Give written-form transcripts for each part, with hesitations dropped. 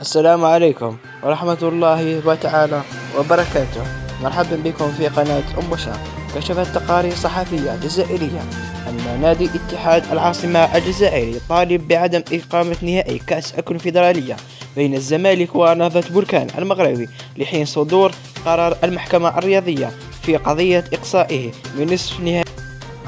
السلام عليكم ورحمة الله تعالى وبركاته. مرحبا بكم في قناة أم بشار. كشفت تقارير صحفية جزائرية أن نادي اتحاد العاصمة الجزائري طالب بعدم إقامة نهائي كأس الكونفدرالية بين الزمالك ونهضة بركان المغربي لحين صدور قرار المحكمة الرياضية في قضية إقصائه من نصف نهائي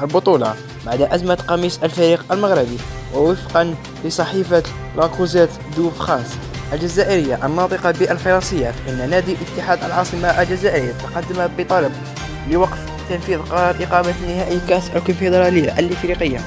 البطولة بعد أزمة قميص الفريق المغربي. ووفقا لصحيفة لاكوزيت دو فرانس الجزائرية الناطقة بالفرنسية، فإن نادي اتحاد العاصمة الجزائري تقدم بطلب لوقف تنفيذ قرار إقامة نهائي كأس الكونفدرالية الإفريقية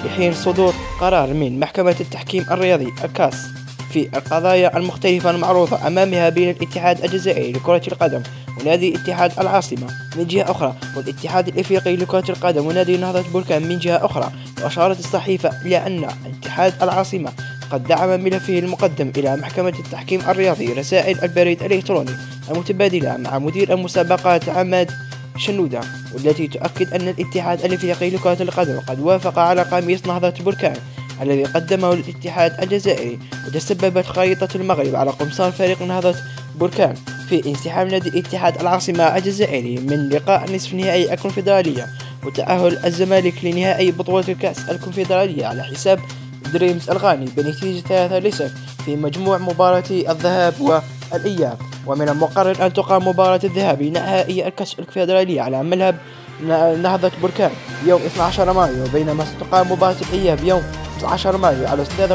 لحين صدور قرار من محكمة التحكيم الرياضي الكاس في القضايا المختلفة المعروضة أمامها بين الاتحاد الجزائري لكرة القدم ونادي اتحاد العاصمة من جهة أخرى، والاتحاد الإفريقي لكرة القدم ونادي نهضة بركان من جهة أخرى. وأشارت الصحيفة إلى أن اتحاد العاصمة قد دعم ملفه المقدم إلى محكمة التحكيم الرياضي رسائل البريد الإلكتروني المتبادلة مع مدير المسابقات عماد شنودة، والتي تؤكد أن الاتحاد الإفريقي لكرة القدم قد وافق على قميص نهضة بركان الذي قدمه الاتحاد الجزائري. وتسببت خريطة المغرب على قمصان فريق نهضة بركان في انسحاب نادي اتحاد العاصمة الجزائري من لقاء نصف نهائي الكونفدرالية، وتأهل الزمالك لنهائي بطولة الكأس الكونفدرالية على حساب دريمز الغاني بنتيجة 3-0 في مجموع مباراتي الذهاب والإياب. ومن المقرر أن تقام مباراة الذهاب لنهائي الكأس الكونفدرالية على ملعب نهضة بركان يوم 12 مايو، بينما ستقام مباراة الإياب يوم 19 مايو على استاد